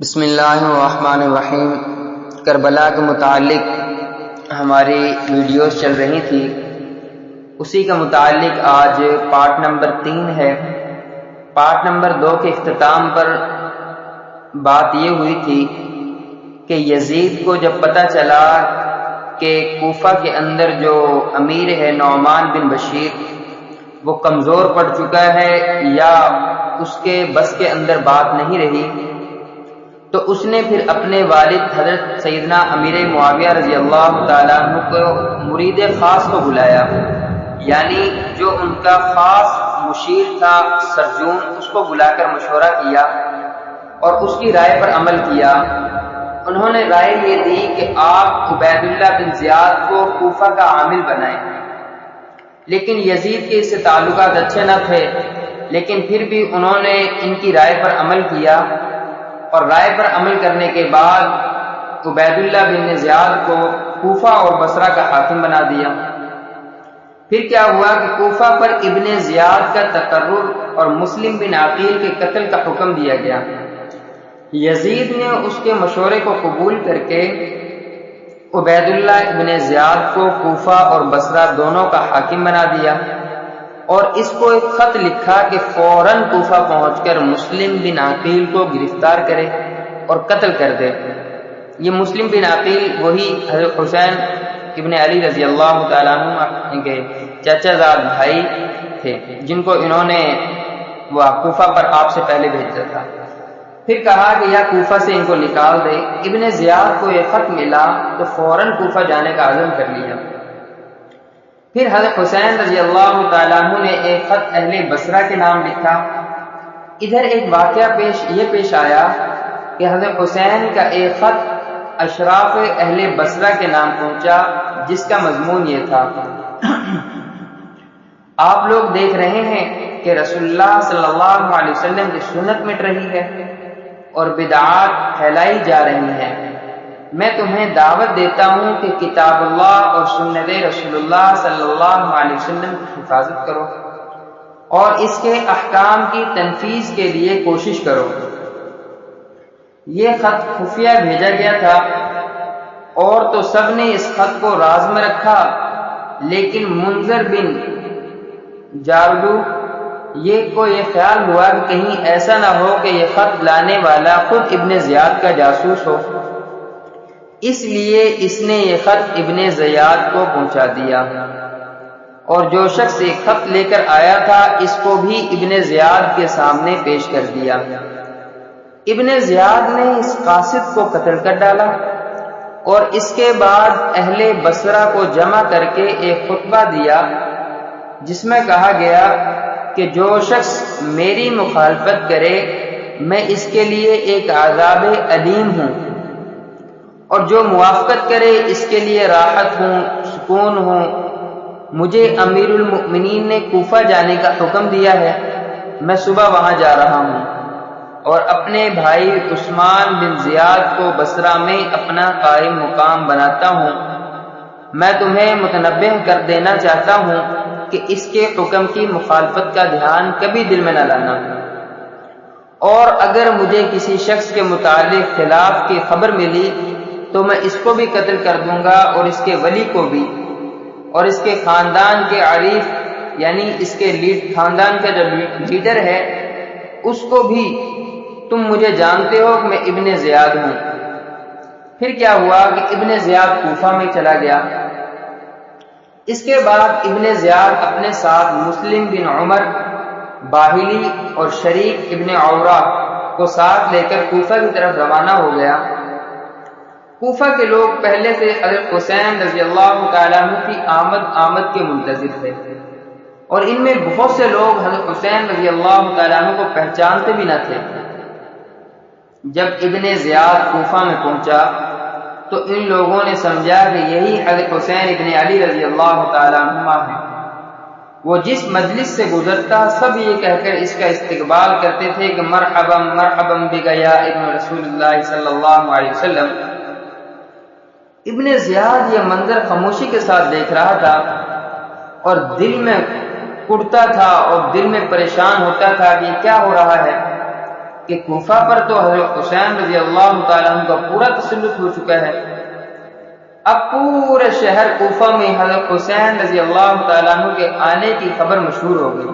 بسم اللہ الرحمن الرحیم۔ کربلا کے متعلق ہماری ویڈیوز چل رہی تھی، اسی کا متعلق آج پارٹ نمبر 3 ہے۔ پارٹ نمبر 2 کے اختتام پر بات یہ ہوئی تھی کہ یزید کو جب پتہ چلا کہ کوفہ کے اندر جو امیر ہے نعمان بن بشیر وہ کمزور پڑ چکا ہے یا اس کے بس کے اندر بات نہیں رہی، تو اس نے پھر اپنے والد حضرت سیدنا امیر معاویہ رضی اللہ تعالیٰ عنہ کو مرید خاص کو بلایا، یعنی جو ان کا خاص مشیر تھا سرجون، اس کو بلا کر مشورہ کیا اور اس کی رائے پر عمل کیا۔ انہوں نے رائے یہ دی کہ آپ عبید اللہ بن زیاد کو کوفہ کا عامل بنائیں، لیکن یزید کے اس سے تعلقات اچھے نہ تھے، لیکن پھر بھی انہوں نے ان کی رائے پر عمل کیا اور رائے پر عمل کرنے کے بعد عبید اللہ بن زیاد کو کوفہ اور بصرہ کا حاکم بنا دیا۔ پھر کیا ہوا کہ کوفہ پر ابن زیاد کا تقرر اور مسلم بن عقیل کے قتل کا حکم دیا گیا۔ یزید نے اس کے مشورے کو قبول کر کے عبید اللہ ابن زیاد کو کوفہ اور بصرہ دونوں کا حاکم بنا دیا اور اس کو ایک خط لکھا کہ فوراً کوفہ پہنچ کر مسلم بن عقیل کو گرفتار کرے اور قتل کر دے۔ یہ مسلم بن عقیل وہی حضرت حسین ابن علی رضی اللہ تعالیٰ عنہ کے چچا زاد بھائی تھے، جن کو انہوں نے وہ کوفہ پر آپ سے پہلے بھیجا تھا۔ پھر کہا کہ یا کوفہ سے ان کو نکال دے۔ ابن زیاد کو یہ خط ملا تو فوراً کوفہ جانے کا عزم کر لیا۔ پھر حضرت حسین رضی اللہ تعالیٰ عنہ نے ایک خط اہل بصرہ کے نام لکھا۔ ادھر ایک واقعہ پیش آیا کہ حضرت حسین کا ایک خط اشراف اہل بصرہ کے نام پہنچا، جس کا مضمون یہ تھا: آپ لوگ دیکھ رہے ہیں کہ رسول اللہ صلی اللہ علیہ وسلم کی سنت مٹ رہی ہے اور بدعات پھیلائی جا رہی ہیں۔ میں تمہیں دعوت دیتا ہوں کہ کتاب اللہ اور سنت رسول اللہ صلی اللہ علیہ وسلم کی حفاظت کرو اور اس کے احکام کی تنفیذ کے لیے کوشش کرو۔ یہ خط خفیہ بھیجا گیا تھا اور تو سب نے اس خط کو راز میں رکھا، لیکن منذر بن جاردو کو یہ خیال ہوا کہ کہیں ایسا نہ ہو کہ یہ خط لانے والا خود ابن زیاد کا جاسوس ہو، اس لیے اس نے یہ خط ابن زیاد کو پہنچا دیا اور جو شخص ایک خط لے کر آیا تھا اس کو بھی ابن زیاد کے سامنے پیش کر دیا۔ ابن زیاد نے اس قاصد کو قتل کر ڈالا اور اس کے بعد اہل بصرہ کو جمع کر کے ایک خطبہ دیا جس میں کہا گیا کہ جو شخص میری مخالفت کرے میں اس کے لیے ایک عذاب علیم ہوں، اور جو موافقت کرے اس کے لیے راحت ہوں، سکون ہوں۔ مجھے امیر المؤمنین نے کوفہ جانے کا حکم دیا ہے، میں صبح وہاں جا رہا ہوں اور اپنے بھائی عثمان بن زیاد کو بصرہ میں اپنا قائم مقام بناتا ہوں۔ میں تمہیں متنبہ کر دینا چاہتا ہوں کہ اس کے حکم کی مخالفت کا دھیان کبھی دل میں نہ لانا، اور اگر مجھے کسی شخص کے متعلق خلاف کی خبر ملی تو میں اس کو بھی قتل کر دوں گا اور اس کے ولی کو بھی، اور اس کے خاندان کے عریف یعنی اس کے خاندان کا جو لیڈر ہے اس کو بھی۔ تم مجھے جانتے ہو کہ میں ابن زیاد ہوں۔ پھر کیا ہوا کہ ابن زیاد کوفہ میں چلا گیا۔ اس کے بعد ابن زیاد اپنے ساتھ مسلم بن عمر باہلی اور شریک ابن عورہ کو ساتھ لے کر کوفہ کی طرف روانہ ہو گیا۔ کوفہ کے لوگ پہلے سے حضرت حسین رضی اللہ تعالیٰ عنہ کی آمد کے منتظر تھے، اور ان میں بہت سے لوگ حضرت حسین رضی اللہ تعالیٰ عنہ کو پہچانتے بھی نہ تھے۔ جب ابن زیاد کوفہ میں پہنچا تو ان لوگوں نے سمجھا کہ یہی حضرت حسین ابن علی رضی اللہ تعالیٰ عنہ ہے۔ وہ جس مجلس سے گزرتا سب یہ کہہ کر اس کا استقبال کرتے تھے کہ مرحبا مرحبا بک یا ابن رسول اللہ صلی اللہ علیہ وسلم۔ ابن زیاد یہ منظر خاموشی کے ساتھ دیکھ رہا تھا اور دل میں کڑتا تھا اور دل میں پریشان ہوتا تھا کہ یہ کیا ہو رہا ہے کہ کوفہ پر تو حضرت حسین رضی اللہ تعالیٰ عنہ کا پورا تسلط ہو چکا ہے، اب پورے شہر کوفہ میں حضرت حسین رضی اللہ تعالیٰ عنہ کے آنے کی خبر مشہور ہو گئی۔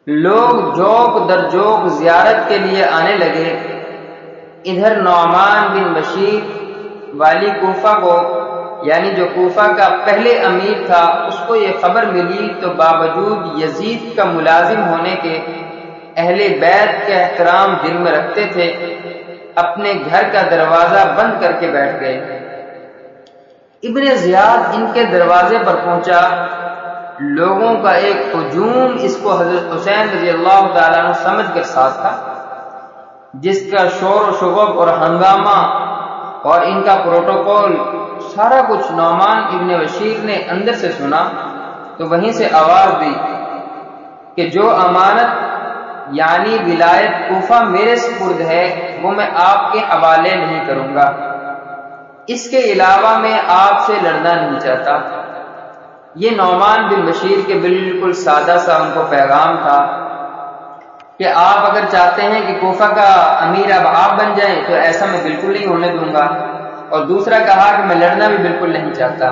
لوگ جوک در جوک زیارت کے لیے آنے لگے۔ ادھر نعمان بن بشیر والی کوفہ کو، یعنی جو کوفہ کا پہلے امیر تھا، اس کو یہ خبر ملی تو باوجود یزید کا ملازم ہونے کے اہل بیت کا احترام دل میں رکھتے تھے، اپنے گھر کا دروازہ بند کر کے بیٹھ گئے۔ ابن زیاد ان کے دروازے پر پہنچا، لوگوں کا ایک ہجوم اس کو حضرت حسین رضی اللہ تعالیٰ عنہ سمجھ کر ساتھ تھا، جس کا شور و شغب اور ہنگامہ اور ان کا پروٹوکول سارا کچھ نعمان ابن بشیر نے اندر سے سنا تو وہیں سے آواز دی کہ جو امانت یعنی ولایت کوفہ میرے سپرد ہے وہ میں آپ کے حوالے نہیں کروں گا، اس کے علاوہ میں آپ سے لڑنا نہیں چاہتا۔ یہ نعمان بن بشیر کے بالکل سادہ سا ان کو پیغام تھا کہ آپ اگر چاہتے ہیں کہ کوفہ کا امیر اب آپ بن جائیں تو ایسا میں بالکل نہیں ہونے دوں گا، اور دوسرا کہا کہ میں لڑنا بھی بالکل نہیں چاہتا۔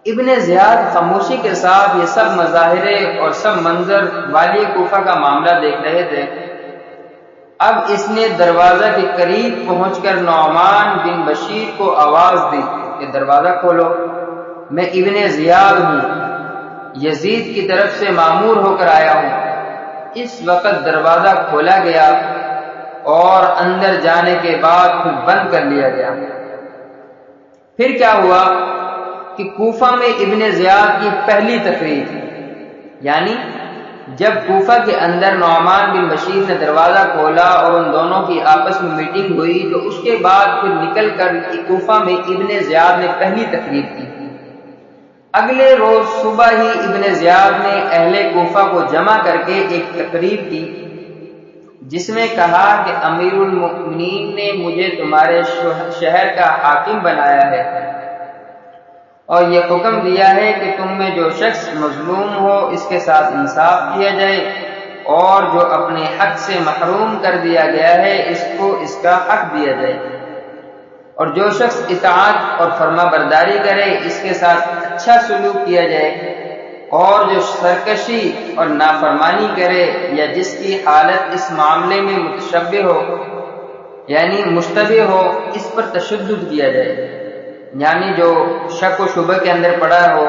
ابن زیاد خاموشی کے ساتھ یہ سب مظاہرے اور سب منظر والی کوفہ کا معاملہ دیکھ رہے تھے۔ اب اس نے دروازہ کے قریب پہنچ کر نعمان بن بشیر کو آواز دی کہ دروازہ کھولو، میں ابن زیاد ہوں، یزید کی طرف سے مامور ہو کر آیا ہوں۔ اس وقت دروازہ کھولا گیا اور اندر جانے کے بعد پھر بند کر لیا گیا۔ پھر کیا ہوا کہ کوفہ میں ابن زیاد کی پہلی تقریر تھی، یعنی جب کوفہ کے اندر نعمان بن بشیر نے دروازہ کھولا اور ان دونوں کی آپس میں میٹنگ ہوئی تو اس کے بعد پھر نکل کر کوفہ میں ابن زیاد نے پہلی تقریر کی۔ اگلے روز صبح ہی ابن زیاد نے اہل کوفہ کو جمع کر کے ایک تقریر کی جس میں کہا کہ امیر المؤمنین نے مجھے تمہارے شہر کا حاکم بنایا ہے اور یہ حکم دیا ہے کہ تم میں جو شخص مظلوم ہو اس کے ساتھ انصاف کیا جائے، اور جو اپنے حق سے محروم کر دیا گیا ہے اس کو اس کا حق دیا جائے، اور جو شخص اطاعت اور فرما برداری کرے اس کے ساتھ اچھا سلوک کیا جائے، اور جو سرکشی اور نافرمانی کرے یا جس کی حالت اس معاملے میں متشبہ ہو یعنی مشتبہ ہو اس پر تشدد کیا جائے، یعنی جو شک و شبہ کے اندر پڑا ہو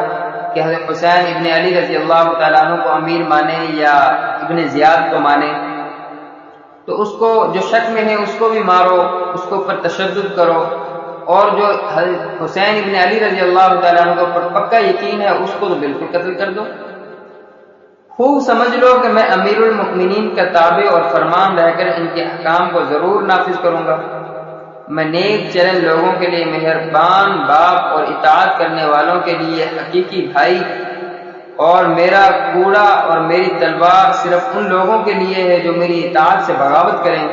کہ حضرت حسین ابن علی رضی اللہ تعالیٰ عنہ کو امیر مانے یا ابن زیاد کو مانے تو اس کو جو شک میں ہے اس کو بھی مارو، اس کو پر تشدد کرو، اور جو حضرت حسین ابن علی رضی اللہ تعالیٰ عنہ کو پر پکا یقین ہے اس کو تو بالکل قتل کر دو۔ خوب سمجھ لو کہ میں امیر المؤمنین کا تابع اور فرمان رہ کر ان کے احکام کو ضرور نافذ کروں گا۔ میں نیک چلن لوگوں کے لیے مہربان باپ اور اطاعت کرنے والوں کے لیے حقیقی بھائی، اور میرا کوڑا اور میری تلوار صرف ان لوگوں کے لیے ہے جو میری اطاعت سے بغاوت کریں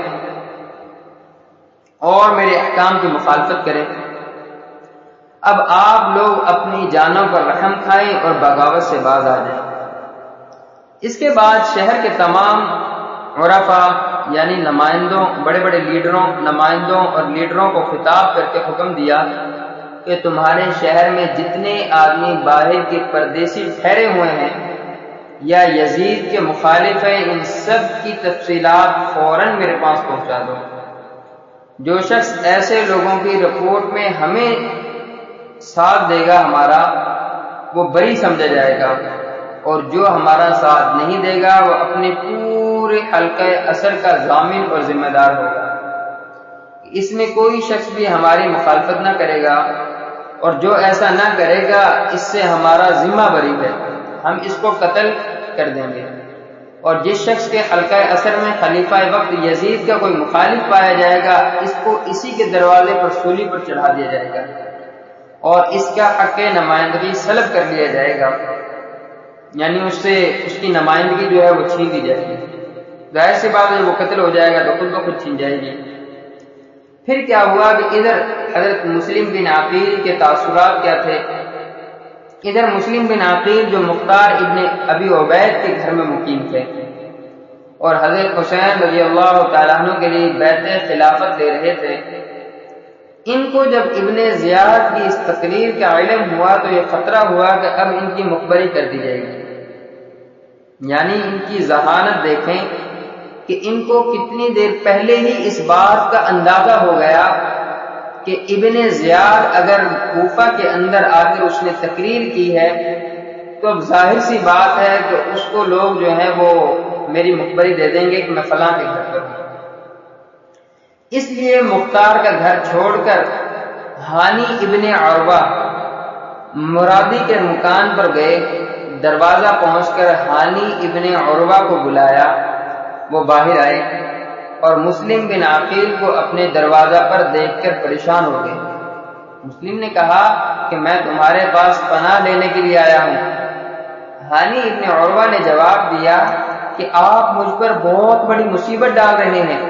اور میرے احکام کی مخالفت کریں۔ اب آپ لوگ اپنی جانوں پر رحم کھائیں اور بغاوت سے باز آ جائیں۔ اس کے بعد شہر کے تمام عرفا یعنی نمائندوں، بڑے بڑے لیڈروں، نمائندوں اور لیڈروں کو خطاب کر کے حکم دیا کہ تمہارے شہر میں جتنے آدمی باہر کے پردیسی ٹھہرے ہوئے ہیں یا یزید کے مخالف ہیں ان سب کی تفصیلات فوراً میرے پاس پہنچا دو۔ جو شخص ایسے لوگوں کی رپورٹ میں ہمیں ساتھ دے گا ہمارا وہ بری سمجھا جائے گا، اور جو ہمارا ساتھ نہیں دے گا وہ اپنے پورے حلقہ اثر کا ضامن اور ذمہ دار ہوگا۔ اس میں کوئی شخص بھی ہماری مخالفت نہ کرے گا، اور جو ایسا نہ کرے گا اس سے ہمارا ذمہ بری ہے، ہم اس کو قتل کر دیں گے۔ اور جس شخص کے حلقہ اثر میں خلیفہ وقت یزید کا کوئی مخالف پایا جائے گا اس کو اسی کے دروازے پر سولی پر چڑھا دیا جائے گا اور اس کا حق نمائندگی سلب کر لیا جائے گا، یعنی اس سے اس کی نمائندگی جو ہے وہ چھین دی جائے گی۔ ظاہر سی بات ہے وہ قتل ہو جائے گا تو خود بخود چھین جائے گی۔ پھر کیا ہوا کہ ادھر حضرت مسلم بن عقیل کے تاثرات کیا تھے؟ ادھر مسلم بن عقیل جو مختار ابن ابی عبید کے گھر میں مقیم تھے اور حضرت حسین رضی اللہ تعالیٰ عنہ کے لیے بیعت خلافت لے رہے تھے، ان کو جب ابن زیاد کی اس تقریر کا علم ہوا تو یہ خطرہ ہوا کہ اب ان کی مخبری کر دی جائے گی۔ یعنی ان کی ذہانت دیکھیں کہ ان کو کتنی دیر پہلے ہی اس بات کا اندازہ ہو گیا کہ ابن زیاد اگر کوفہ کے اندر آ کر اس نے تقریر کی ہے تو اب ظاہر سی بات ہے کہ اس کو لوگ جو ہیں وہ میری مخبری دے دیں گے کہ میں فلاں کے گھر پر ہوں۔ اس لیے مختار کا گھر چھوڑ کر ہانی ابن عروہ مرادی کے مکان پر گئے۔ دروازہ پہنچ کر ہانی ابن عروہ کو بلایا، وہ باہر آئے اور مسلم بن عقیل کو اپنے دروازہ پر دیکھ کر پریشان ہو گئے۔ مسلم نے کہا کہ میں تمہارے پاس پناہ لینے کے لیے آیا ہوں۔ ہانی ابن عروہ نے جواب دیا کہ آپ مجھ پر بہت بڑی مصیبت ڈال رہے ہیں،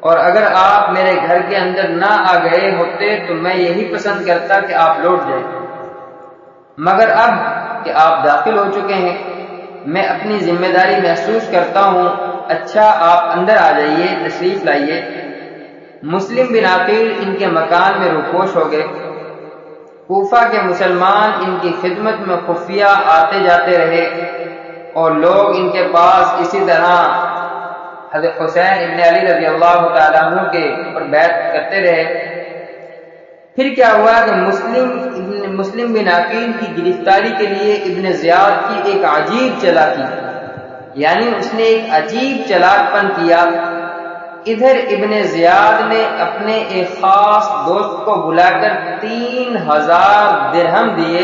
اور اگر آپ میرے گھر کے اندر نہ آ گئے ہوتے تو میں یہی پسند کرتا کہ آپ لوٹ جائیں، مگر اب کہ آپ داخل ہو چکے ہیں میں اپنی ذمہ داری محسوس کرتا ہوں۔ اچھا آپ اندر آ جائیے، تشریف لائیے۔ مسلم بن عقیل ان کے مکان میں روپوش ہو گئے۔ کوفہ کے مسلمان ان کی خدمت میں خفیہ آتے جاتے رہے اور لوگ ان کے پاس اسی طرح حضرت حسین ابن علی رضی اللہ تعالیٰ عنہ کے پر بیعت کرتے رہے۔ پھر کیا ہوا کہ مسلم بن عقیل کی گرفتاری کے لیے ابن زیاد کی ایک عجیب چلاکی، یعنی اس نے ایک عجیب چلاک پن کیا۔ ادھر ابن زیاد نے اپنے ایک خاص دوست کو بلا کر 3000 درہم دیے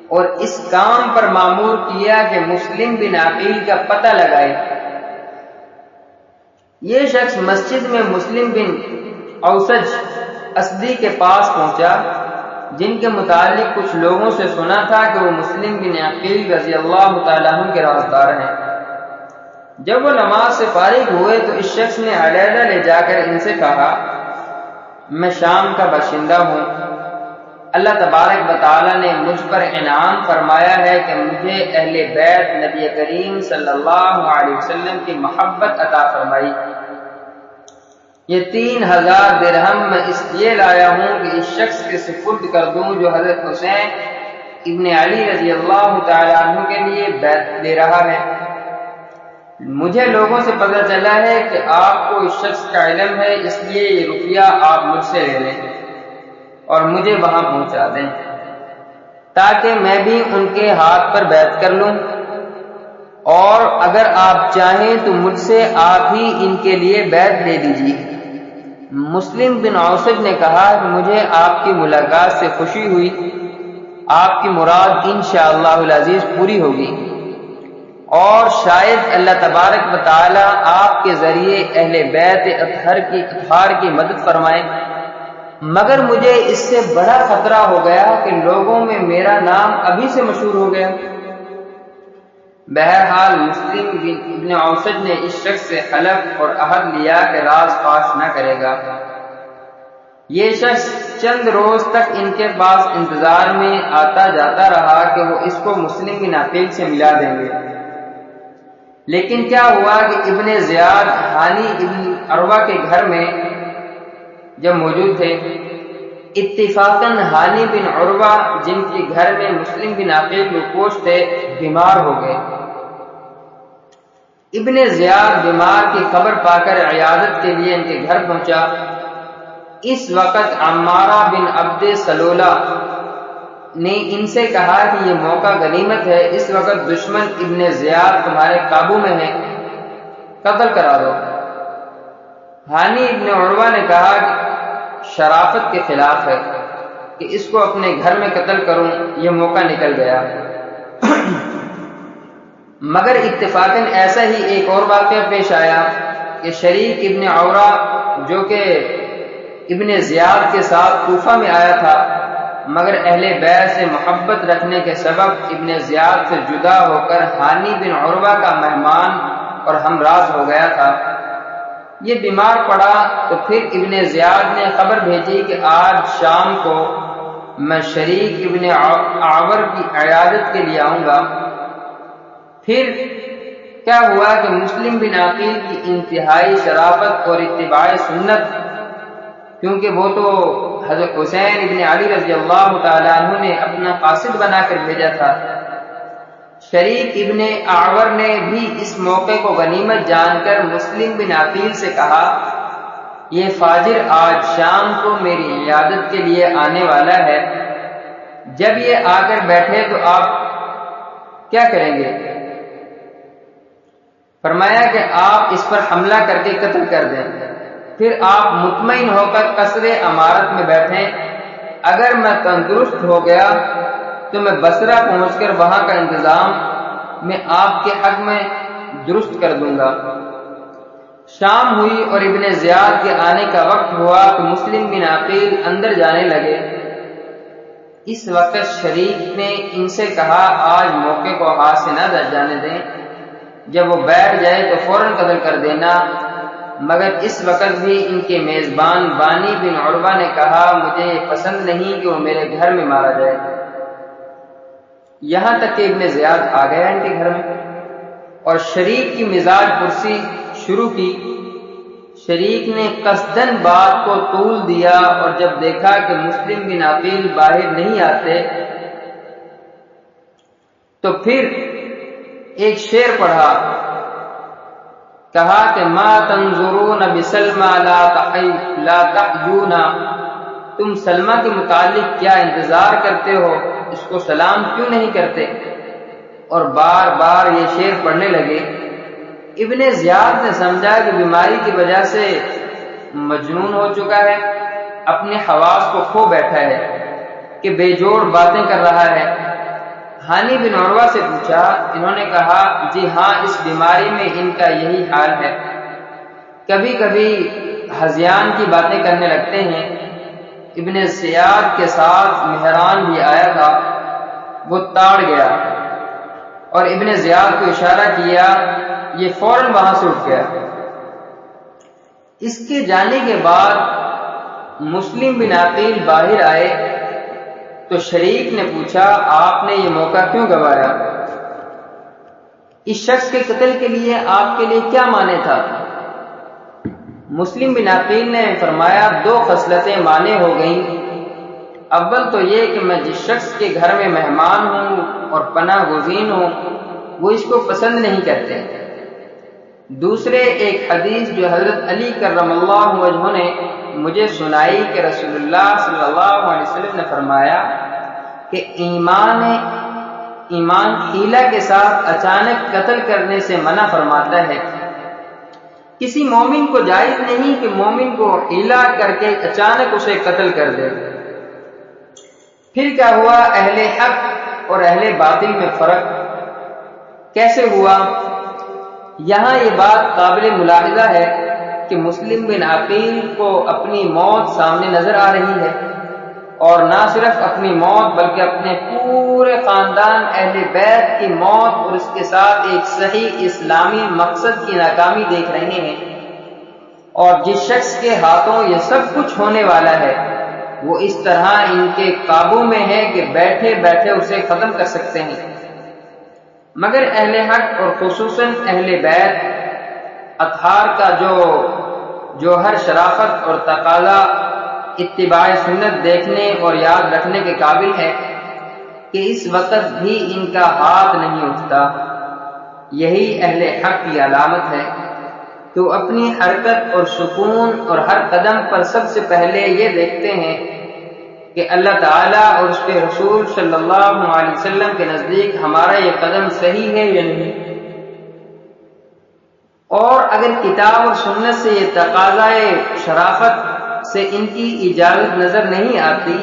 اور اس کام پر مامور کیا کہ مسلم بن عقیل کا پتہ لگائے۔ یہ شخص مسجد میں مسلم بن اوسج اسدی کے پاس پہنچا، جن کے متعلق کچھ لوگوں سے سنا تھا کہ وہ مسلم بن عقیل رضی اللہ تعالیٰ عنہ کے رازدار ہیں۔ جب وہ نماز سے فارغ ہوئے تو اس شخص نے علیحدہ لے جا کر ان سے کہا، میں شام کا باشندہ ہوں، اللہ تبارک و تعالیٰ نے مجھ پر انعام فرمایا ہے کہ مجھے اہل بیت نبی کریم صلی اللہ علیہ وسلم کی محبت عطا فرمائی۔ یہ 3000 درہم میں اس لیے لایا ہوں کہ اس شخص کے سپرد کر دوں جو حضرت حسین ابن علی رضی اللہ تعالیٰ عنہ کے لیے بیعت لے رہا ہے۔ مجھے لوگوں سے پتہ چلا ہے کہ آپ کو اس شخص کا علم ہے، اس لیے یہ روپیہ آپ مجھ سے لے لیں اور مجھے وہاں پہنچا دیں تاکہ میں بھی ان کے ہاتھ پر بیعت کر لوں، اور اگر آپ چاہیں تو مجھ سے آپ ہی ان کے لیے بیعت دے دیجیے۔ مسلم بن اوسج نے کہا کہ مجھے آپ کی ملاقات سے خوشی ہوئی، آپ کی مراد انشاءاللہ العزیز پوری ہوگی، اور شاید اللہ تبارک و تعالی آپ کے ذریعے اہل بیت اطہار کی مدد فرمائے، مگر مجھے اس سے بڑا خطرہ ہو گیا کہ لوگوں میں میرا نام ابھی سے مشہور ہو گیا۔ بہرحال مسلم ابن اوسج نے اس شخص سے حلف اور عہد لیا کہ راز فاش نہ کرے گا۔ یہ شخص چند روز تک ان کے پاس انتظار میں آتا جاتا رہا کہ وہ اس کو مسلم بن عقیل سے ملا دیں گے، لیکن کیا ہوا کہ ابن زیاد ہانی ابن عروہ کے گھر میں جب موجود تھے، اتفاقاً ہانی بن عروہ جن کے گھر میں مسلم بن عقیل روپوش تھے بیمار ہو گئے۔ ابن زیاد بیمار کی خبر پا کر عیادت کے لیے ان کے گھر پہنچا۔ اس وقت عمارہ بن عبد سلولہ نے ان سے کہا کہ یہ موقع غنیمت ہے، اس وقت دشمن ابن زیاد تمہارے قابو میں ہے، قتل کرا دو۔ ہانی ابن عروہ نے کہا کہ شرافت کے خلاف ہے کہ اس کو اپنے گھر میں قتل کروں، یہ موقع نکل گیا۔ مگر اتفاقاً ایسا ہی ایک اور واقعہ پیش آیا کہ شریک ابن عورہ جو کہ ابن زیاد کے ساتھ کوفہ میں آیا تھا، مگر اہل بیت سے محبت رکھنے کے سبب ابن زیاد سے جدا ہو کر ہانی بن عروہ کا مہمان اور ہمراز ہو گیا تھا، یہ بیمار پڑا تو پھر ابن زیاد نے خبر بھیجی کہ آج شام کو میں شریک ابن عور کی عیادت کے لیے آؤں گا۔ پھر کیا ہوا کہ مسلم بن عقیل کی انتہائی شرافت اور اتباع سنت، کیونکہ وہ تو حضرت حسین ابن علی رضی اللہ تعالیٰ عنہ نے اپنا قاصد بنا کر بھیجا تھا، شریک ابن اعور نے بھی اس موقع کو غنیمت جان کر مسلم بن عقیل سے کہا، یہ فاجر آج شام کو میری عیادت کے لیے آنے والا ہے، جب یہ آ کر بیٹھے تو آپ کیا کریں گے؟ فرمایا کہ آپ اس پر حملہ کر کے قتل کر دیں، پھر آپ مطمئن ہو کر قصر امارت میں بیٹھیں، اگر میں تندرست ہو گیا تو میں بصرہ پہنچ کر وہاں کا انتظام میں آپ کے حق میں درست کر دوں گا۔ شام ہوئی اور ابن زیاد کے آنے کا وقت ہوا تو مسلم بن عقیل اندر جانے لگے۔ اس وقت شریک نے ان سے کہا، آج موقع کو ہاتھ سے نہ جانے دیں، جب وہ بیٹھ جائے تو فوراً قتل کر دینا، مگر اس وقت بھی ان کے میزبان بانی بن عروہ نے کہا، مجھے پسند نہیں کہ وہ میرے گھر میں مارا جائے، یہاں تک کہ ابن زیاد آ گیا ان کے گھر میں اور شریک کی مزاج پرسی شروع کی۔ شریک نے قصدن بات کو طول دیا اور جب دیکھا کہ مسلم بن عقیل باہر نہیں آتے تو پھر ایک شعر پڑھا، کہا کہ ما تنظرون بسلمى لا تحجون، تم سلمہ کے متعلق کیا انتظار کرتے ہو، اس کو سلام کیوں نہیں کرتے؟ اور بار بار یہ شعر پڑھنے لگے۔ ابن زیاد نے سمجھا کہ بیماری کی وجہ سے مجنون ہو چکا ہے، اپنے حواس کو کھو بیٹھا ہے کہ بے جوڑ باتیں کر رہا ہے۔ ہانی بن عروہ سے پوچھا، انہوں نے کہا، جی ہاں، اس بیماری میں ان کا یہی حال ہے، کبھی کبھی ہذیان کی باتیں کرنے لگتے ہیں۔ ابن زیاد کے ساتھ مہران بھی آیا تھا، وہ تاڑ گیا اور ابن زیاد کو اشارہ کیا، یہ فوراً وہاں سے اٹھ گیا۔ اس کے جانے کے بعد مسلم بن عقیل باہر آئے تو شریک نے پوچھا، آپ نے یہ موقع کیوں گنوایا؟ اس شخص کے قتل کے لیے آپ کے لیے کیا مانے تھا؟ مسلم بن عقیل نے فرمایا، دو خصلتیں مانے ہو گئیں، اول تو یہ کہ میں جس شخص کے گھر میں مہمان ہوں اور پناہ گزین ہوں وہ اس کو پسند نہیں کرتے، دوسرے ایک حدیث جو حضرت علی کرم اللہ وجہہ نے مجھے سنائی کہ رسول اللہ صلی اللہ علیہ وسلم نے فرمایا کہ ایمان حیلہ کے ساتھ اچانک قتل کرنے سے منع فرماتا ہے۔ کسی مومن کو جائز نہیں کہ مومن کو حیلہ کر کے اچانک اسے قتل کر دے۔ پھر کیا ہوا؟ اہل حق اور اہل باطل میں فرق کیسے ہوا؟ یہاں یہ بات قابل ملاحظہ ہے کہ مسلم بن عقیل کو اپنی موت سامنے نظر آ رہی ہے، اور نہ صرف اپنی موت بلکہ اپنے پورے خاندان اہل بیت کی موت اور اس کے ساتھ ایک صحیح اسلامی مقصد کی ناکامی دیکھ رہے ہیں، اور جس شخص کے ہاتھوں یہ سب کچھ ہونے والا ہے وہ اس طرح ان کے قابو میں ہے کہ بیٹھے بیٹھے اسے ختم کر سکتے ہیں۔ مگر اہل حق اور خصوصاً اہل بیت اطہار کا جو ہر شرافت اور تقاضا اتباع سنت دیکھنے اور یاد رکھنے کے قابل ہے کہ اس وقت بھی ان کا ہاتھ نہیں اٹھتا۔ یہی اہل حق کی علامت ہے کہ وہ اپنی حرکت اور سکون اور ہر قدم پر سب سے پہلے یہ دیکھتے ہیں کہ اللہ تعالیٰ اور اس کے رسول صلی اللہ علیہ وسلم کے نزدیک ہمارا یہ قدم صحیح ہے یا نہیں، اور اگر کتاب اور سنت سے یہ تقاضائے شرافت سے ان کی اجازت نظر نہیں آتی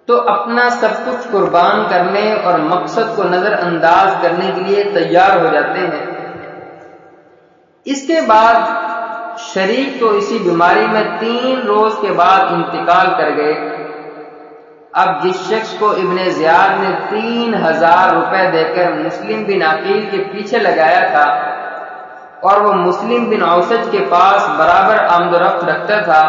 تو اپنا سب کچھ قربان کرنے اور مقصد کو نظر انداز کرنے کے لیے تیار ہو جاتے ہیں۔ اس کے بعد شریک تو اسی بیماری میں 3 روز کے بعد انتقال کر گئے۔ اب جس شخص کو ابن زیاد نے 3000 روپے دے کر مسلم بن عقیل کے پیچھے لگایا تھا اور وہ مسلم بن اوسج کے پاس برابر آمد و رفت رکھتا تھا،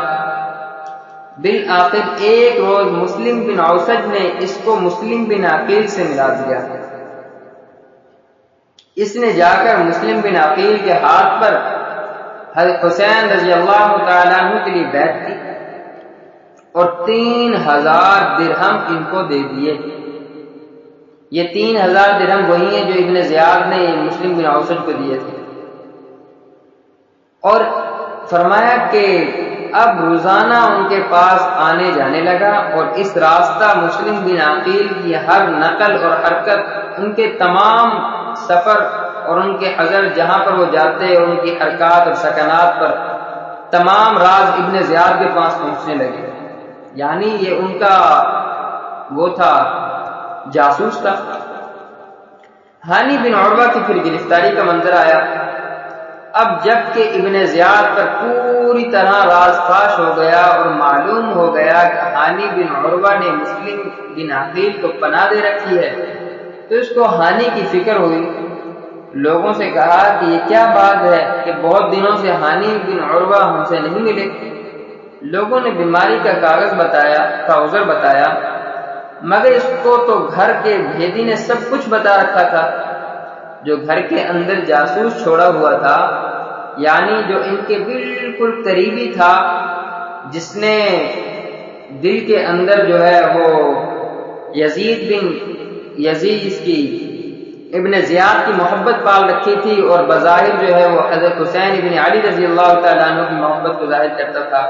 بالآخر ایک روز مسلم بن اوسج نے اس کو مسلم بن عقیل سے ملا دیا۔ اس نے جا کر مسلم بن عقیل کے ہاتھ پر حضرت حسین رضی اللہ تعالیٰ عنہ کے لیے بیعت کی اور 3000 درہم ان کو دے دیے۔ یہ 3000 درہم وہی ہیں جو ابن زیاد نے مسلم بن اوسج کو دیے تھے، اور فرمایا کہ اب روزانہ ان کے پاس آنے جانے لگا، اور اس راستہ مسلم بن عقیل کی ہر نقل اور حرکت، ان کے تمام سفر اور ان کے حضر جہاں پر وہ جاتے اور ان کی حرکات اور سکنات پر تمام راز ابن زیاد کے پاس پہنچنے لگے۔ یعنی یہ ان کا وہ تھا، جاسوس تھا۔ ہانی بن عروہ کی پھر گرفتاری کا منظر آیا۔ اب جب کہ ابن زیاد پر پوری طرح راز فاش ہو گیا اور معلوم ہو گیا کہ ہانی بن عروہ نے مسلم بن عقیل کو پناہ دے رکھی ہے، تو اس کو ہانی کی فکر ہوئی۔ لوگوں سے کہا کہ یہ کیا بات ہے کہ بہت دنوں سے ہانی بن عروہ ہم سے نہیں ملے۔ لوگوں نے بیماری کا عذر بتایا، مگر اس کو تو گھر کے بھیدی نے سب کچھ بتا رکھا تھا۔ جو گھر کے اندر جاسوس چھوڑا ہوا تھا، یعنی جو ان کے بالکل قریبی تھا، جس نے دل کے اندر جو ہے وہ یزید اس کی ابن زیاد کی محبت پال رکھی تھی، اور بظاہر جو ہے وہ حضرت حسین ابن علی رضی اللہ تعالیٰ عنہ کی محبت کو ظاہر کرتا تھا،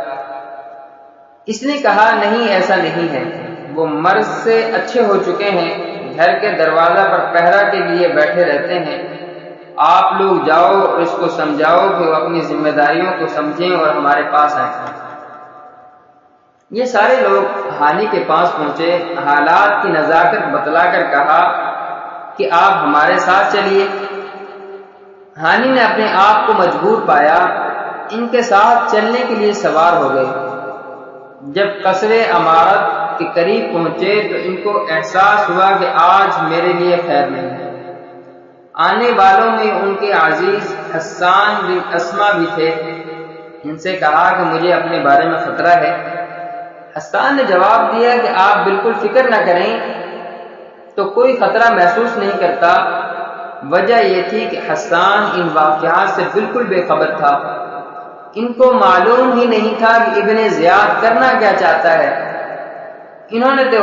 اس نے کہا نہیں، ایسا نہیں ہے، وہ مرض سے اچھے ہو چکے ہیں، گھر کے دروازہ پر پہرا کے لیے بیٹھے رہتے ہیں، آپ لوگ جاؤ اور اس کو سمجھاؤ کہ وہ اپنی ذمہ داریوں کو سمجھیں اور ہمارے پاس آئیں۔ یہ سارے لوگ ہانی کے پاس پہنچے، حالات کی نزاکت بتلا کر کہا کہ آپ ہمارے ساتھ چلیے۔ ہانی نے اپنے آپ کو مجبور پایا، ان کے ساتھ چلنے کے لیے سوار ہو گئے۔ جب قصر عمارت کے قریب پہنچے تو ان کو احساس ہوا کہ آج میرے لیے خیر نہیں ہے۔ آنے والوں میں ان کے عزیز حسان بن اسما بھی تھے۔ ان سے کہا کہ مجھے اپنے بارے میں خطرہ ہے۔ حسان نے جواب دیا کہ آپ بالکل فکر نہ کریں، تو کوئی خطرہ محسوس نہیں کرتا۔ وجہ یہ تھی کہ حسان ان واقعات سے بالکل بے خبر تھا، ان کو معلوم ہی نہیں تھا کہ ابن زیاد کرنا کیا چاہتا ہے۔ انہوں نے تو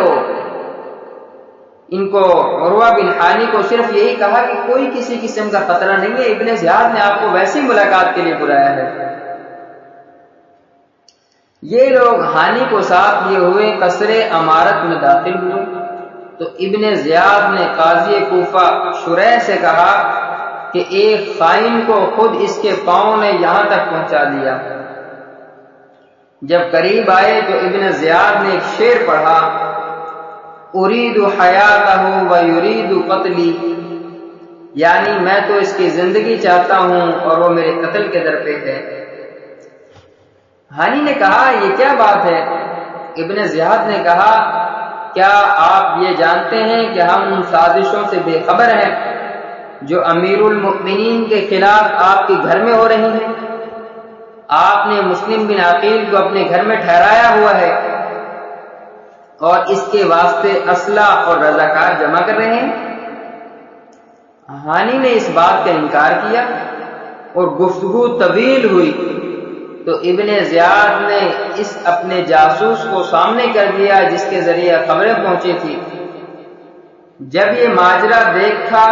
ان کو عروہ بن ہانی کو صرف یہی کہا کہ کوئی کسی قسم کا خطرہ نہیں ہے، ابن زیاد نے آپ کو ویسی ملاقات کے لیے بلایا ہے۔ یہ لوگ ہانی کو ساتھ لیے ہوئے قصر عمارت میں داخل ہوئے تو ابن زیاد نے قاضی کوفہ شریح سے کہا کہ ایک خائن کو خود اس کے پاؤں نے یہاں تک پہنچا دیا۔ جب قریب آئے تو ابن زیاد نے ایک شعر پڑھا، ارید حیاتہ و یرید قتلی، یعنی میں تو اس کی زندگی چاہتا ہوں اور وہ میرے قتل کے در پہ ہے۔ ہانی نے کہا یہ کیا بات ہے؟ ابن زیاد نے کہا کیا آپ یہ جانتے ہیں کہ ہم ان سازشوں سے بے خبر ہیں جو امیر المؤمنین کے خلاف آپ کے گھر میں ہو رہی ہیں؟ آپ نے مسلم بن عقیل کو اپنے گھر میں ٹھہرایا ہوا ہے اور اس کے واسطے اسلحہ اور رضاکار جمع کر رہے ہیں۔ ہانی نے اس بات کا انکار کیا اور گفتگو طویل ہوئی تو ابن زیاد نے اس اپنے جاسوس کو سامنے کر دیا جس کے ذریعے خبریں پہنچی تھی۔ جب یہ ماجرا دیکھا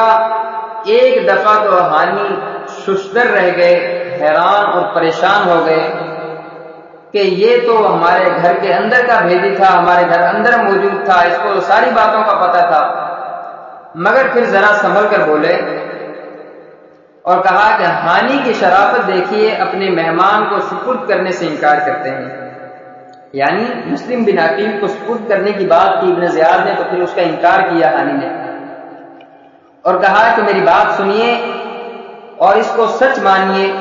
ایک دفعہ تو ہانی ششدر رہ گئے، حیران اور پریشان ہو گئے کہ یہ تو ہمارے گھر کے اندر کا بھیدی تھا، ہمارے گھر اندر موجود تھا، اس کو ساری باتوں کا پتہ تھا۔ مگر پھر ذرا سنبھل کر بولے اور کہا کہ ہانی کی شرافت دیکھیے، اپنے مہمان کو سپرد کرنے سے انکار کرتے ہیں۔ یعنی مسلم بن عقیل کو سپرد کرنے کی بات کی ابن زیاد نے، تو پھر اس کا انکار کیا ہانی نے اور کہا کہ میری بات سنیے اور اس کو سچ مانیے،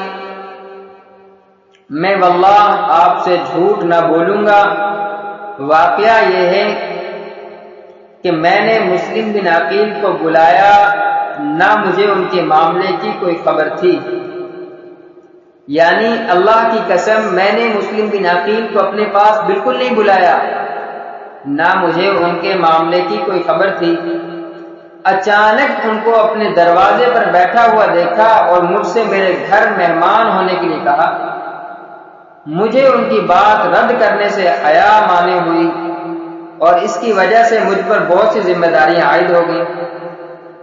میں واللہ آپ سے جھوٹ نہ بولوں گا۔ واقعہ یہ ہے کہ میں نے مسلم بن عقیل کو بلایا، نہ مجھے ان کے معاملے کی کوئی خبر تھی۔ یعنی اللہ کی قسم میں نے مسلم بن عقیل کو اپنے پاس بالکل نہیں بلایا، نہ مجھے ان کے معاملے کی کوئی خبر تھی۔ اچانک ان کو اپنے دروازے پر بیٹھا ہوا دیکھا اور مجھ سے میرے گھر مہمان ہونے کے لیے کہا۔ مجھے ان کی بات رد کرنے سے حیا مانے ہوئی اور اس کی وجہ سے مجھ پر بہت سی ذمہ داریاں عائد ہو گئیں۔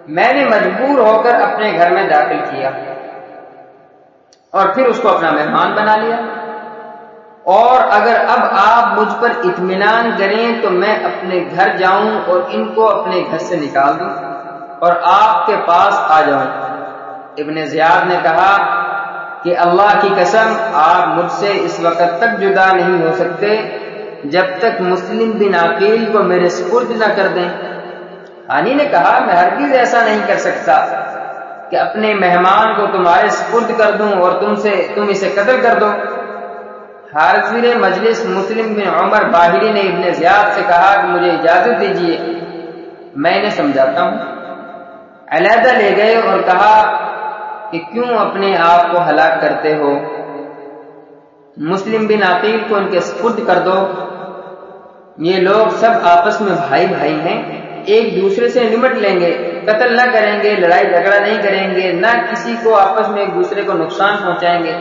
میں نے مجبور ہو کر اپنے گھر میں داخل کیا اور پھر اس کو اپنا مہمان بنا لیا، اور اگر اب آپ مجھ پر اطمینان کریں تو میں اپنے گھر جاؤں اور ان کو اپنے گھر سے نکال دوں اور آپ کے پاس آ جاؤں۔ ابن زیاد نے کہا کہ اللہ کی قسم آپ مجھ سے اس وقت تک جدا نہیں ہو سکتے جب تک مسلم بن عقیل کو میرے سپرد نہ کر دیں۔ ہانی نے کہا میں ہرگز ایسا نہیں کر سکتا کہ اپنے مہمان کو تمہارے سپرد کر دوں اور تم اسے قتل کر دو۔ حاضر مجلس مسلم بن عمر باہری نے ابن زیاد سے کہا کہ مجھے اجازت دیجیے، میں انہیں سمجھاتا ہوں۔ علیحدہ لے گئے اور کہا کہ کیوں اپنے آپ کو ہلاک کرتے ہو، مسلم بن عقیل کو ان کے سپرد کر دو۔ یہ لوگ سب آپس میں بھائی بھائی ہیں، ایک دوسرے سے نمٹ لیں گے، قتل نہ کریں گے، لڑائی جھگڑا نہیں کریں گے، نہ کسی کو آپس میں ایک دوسرے کو نقصان پہنچائیں گے۔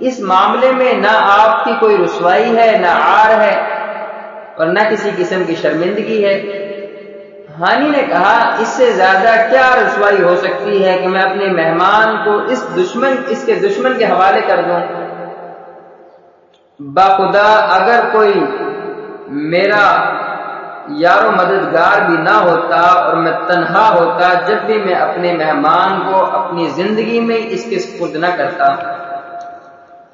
اس معاملے میں نہ آپ کی کوئی رسوائی ہے، نہ عار ہے، اور نہ کسی قسم کی شرمندگی ہے۔ ہانی نے کہا اس سے زیادہ کیا رسوائی ہو سکتی ہے کہ میں اپنے مہمان کو اس کے دشمن کے حوالے کر دوں۔ باخدا اگر کوئی میرا یار و مددگار بھی نہ ہوتا اور میں تنہا ہوتا جب بھی میں اپنے مہمان کو اپنی زندگی میں اس کے سپرد نہ کرتا۔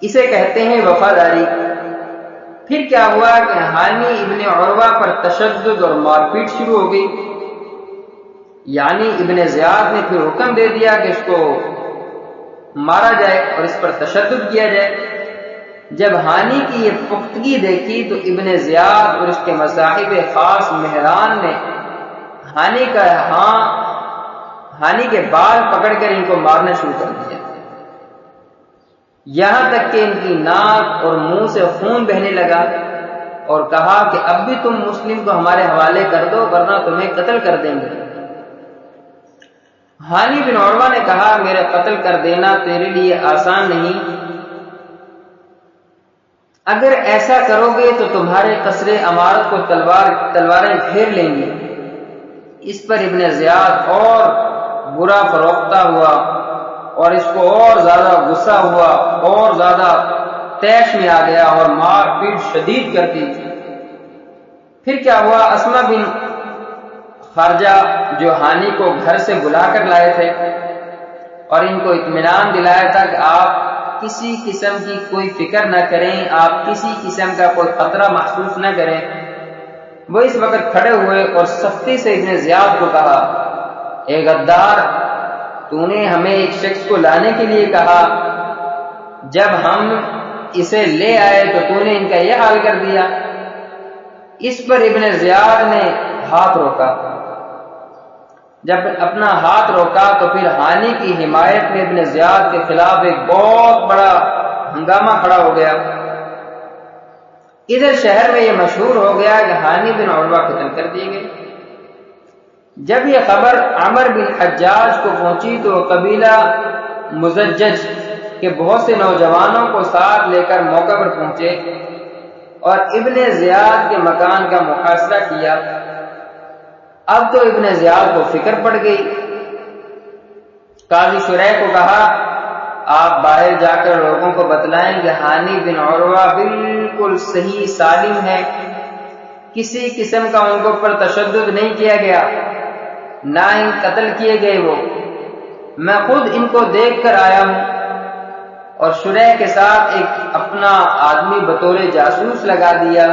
اسے کہتے ہیں وفاداری۔ پھر کیا ہوا کہ ہانی ابن عروہ پر تشدد اور مار پیٹ شروع ہو گئی، یعنی ابن زیاد نے پھر حکم دے دیا کہ اس کو مارا جائے اور اس پر تشدد کیا جائے۔ جب ہانی کی یہ پختگی دیکھی تو ابن زیاد اور اس کے مصاحب خاص مہران نے ہانی کے بال پکڑ کر ان کو مارنا شروع کر دیا، یہاں تک کہ ان کی ناک اور منہ سے خون بہنے لگا، اور کہا کہ اب بھی تم مسلم کو ہمارے حوالے کر دو ورنہ تمہیں قتل کر دیں گے۔ ہانی بن عروہ نے کہا میرے قتل کر دینا تیرے لیے آسان نہیں، اگر ایسا کرو گے تو تمہارے قصر عمارت کو تلواریں گھیر لیں گی۔ اس پر ابن زیاد اور برا فروختہ ہوا اور اس کو اور زیادہ غصہ ہوا اور زیادہ طیش میں آ گیا اور مار پیٹ شدید کر دی۔ پھر کیا ہوا، اسما بن خارجہ جو ہانی کو گھر سے بلا کر لائے تھے اور ان کو اطمینان دلایا تھا کہ آپ کسی قسم کی کوئی فکر نہ کریں، آپ کسی قسم کا کوئی خطرہ محسوس نہ کریں، وہ اس وقت کھڑے ہوئے اور سختی سے ابن زیاد کو کہا اے غدار، تو نے ہمیں ایک شخص کو لانے کے لیے کہا، جب ہم اسے لے آئے تو نے ان کا یہ حال کر دیا۔ اس پر ابن زیاد نے ہاتھ روکا۔ جب اپنا ہاتھ روکا تو پھر ہانی کی حمایت میں ابن زیاد کے خلاف ایک بہت بڑا ہنگامہ کھڑا ہو گیا۔ ادھر شہر میں یہ مشہور ہو گیا کہ ہانی بن عروہ قتل کر دیے گئے۔ جب یہ خبر عمر بن حجاج کو پہنچی تو قبیلہ مزجج کے بہت سے نوجوانوں کو ساتھ لے کر موقع پر پہنچے اور ابن زیاد کے مکان کا محاصرہ کیا۔ اب تو ابن زیاد کو فکر پڑ گئی۔ قاضی شریح کو کہا آپ باہر جا کر لوگوں کو بتلائیں کہ ہانی بن عروہ بالکل صحیح سالم ہے، کسی قسم کا ان کو پر تشدد نہیں کیا گیا، نہ ان قتل کیے گئے، وہ میں خود ان کو دیکھ کر آیا ہوں، اور شریح کے ساتھ ایک اپنا آدمی بطور جاسوس لگا دیا،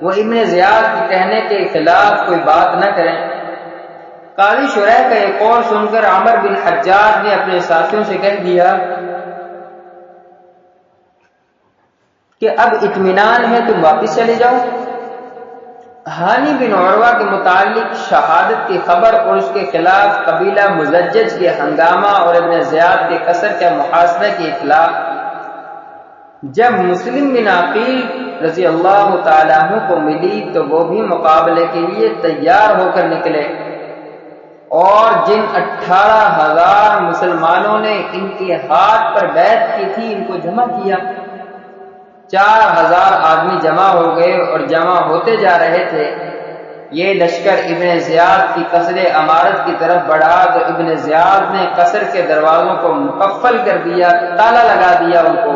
وہ ابن زیاد کے کہنے کے خلاف کوئی بات نہ کریں۔ قاضی شریح کا ایک قول سن کر عمر بن حجاج نے اپنے ساتھیوں سے کہہ دیا کہ اب اطمینان ہے تم واپس چلے جاؤ۔ ہانی بن عروہ کے متعلق شہادت کی خبر اور اس کے خلاف قبیلہ مزجج کے ہنگامہ اور ابن زیاد کے قصر کے محاصرہ کی اطلاع جب مسلم بن عقیل رضی اللہ تعالیٰ عنہ کو ملی تو وہ بھی مقابلے کے لیے تیار ہو کر نکلے۔ اور جن 18,000 مسلمانوں نے ان کے ہاتھ پر بیعت کی تھی ان کو جمع کیا، 4,000 آدمی جمع ہو گئے اور جمع ہوتے جا رہے تھے۔ یہ لشکر ابن زیاد کی قصر عمارت کی طرف بڑھا تو ابن زیاد نے قصر کے دروازوں کو مقفل کر دیا، تالا لگا دیا ان کو۔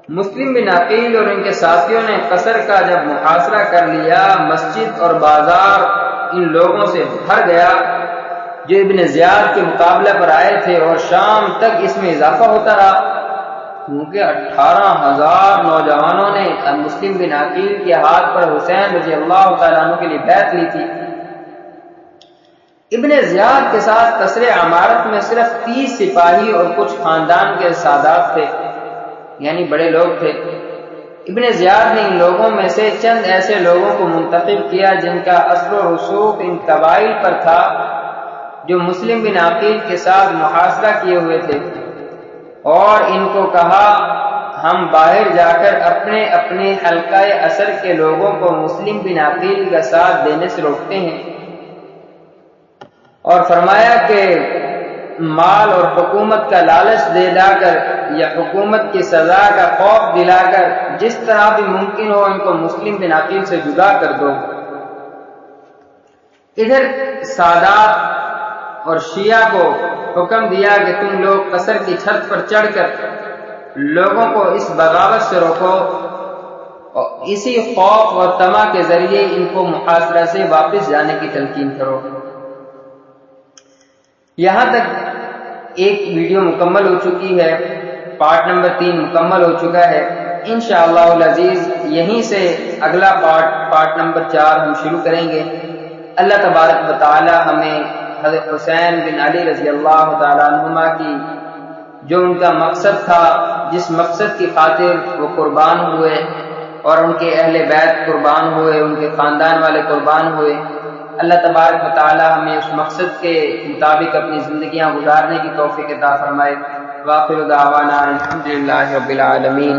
مسلم بن عقیل اور ان کے ساتھیوں نے قصر کا جب محاصرہ کر لیا، مسجد اور بازار ان لوگوں سے بھر گیا جو ابن زیاد کے مقابلے پر آئے تھے، اور شام تک اس میں اضافہ ہوتا رہا، کیونکہ 18,000 نوجوانوں نے مسلم بن عقیل کے ہاتھ پر حسین رضی اللہ تعالیٰ عنہ کے لیے بیعت لی تھی۔ ابن زیاد کے ساتھ قصر عمارت میں صرف 30 سپاہی اور کچھ خاندان کے سادات تھے، یعنی بڑے لوگ تھے۔ ابن زیاد نے ان لوگوں میں سے چند ایسے لوگوں کو منتخب کیا جن کا اثر و رسوخ ان قبائل پر تھا جو مسلم بن عقیل کے ساتھ محاصرہ کیے ہوئے تھے، اور ان کو کہا ہم باہر جا کر اپنے اپنے حلقہ اثر کے لوگوں کو مسلم بن عقیل کا ساتھ دینے سے روکتے ہیں، اور فرمایا کہ مال اور حکومت کا لالچ دلا کر یا حکومت کی سزا کا خوف دلا کر جس طرح بھی ممکن ہو ان کو مسلم بن عقیل سے جدا کر دو۔ ادھر سادات اور شیعہ کو حکم دیا کہ تم لوگ قصر کی چھت پر چڑھ کر لوگوں کو اس بغاوت سے روکو، اور اسی خوف اور طمع کے ذریعے ان کو محاصرہ سے واپس جانے کی تلقین کرو۔ یہاں تک ایک ویڈیو مکمل ہو چکی ہے، پارٹ نمبر 3 مکمل ہو چکا ہے۔ انشاءاللہ العزیز یہیں سے اگلا پارٹ نمبر 4 ہم شروع کریں گے۔ اللہ تبارک و تعالی ہمیں حضرت حسین بن علی رضی اللہ تعالیٰ عنہما کی جو ان کا مقصد تھا، جس مقصد کی خاطر وہ قربان ہوئے اور ان کے اہل بیت قربان ہوئے، ان کے خاندان والے قربان ہوئے، اللہ تبارک و تعالی ہمیں اس مقصد کے مطابق اپنی زندگیاں گزارنے کی توفیق عطا فرمائے۔ وآخر دعوانا الحمدللہ رب العالمین۔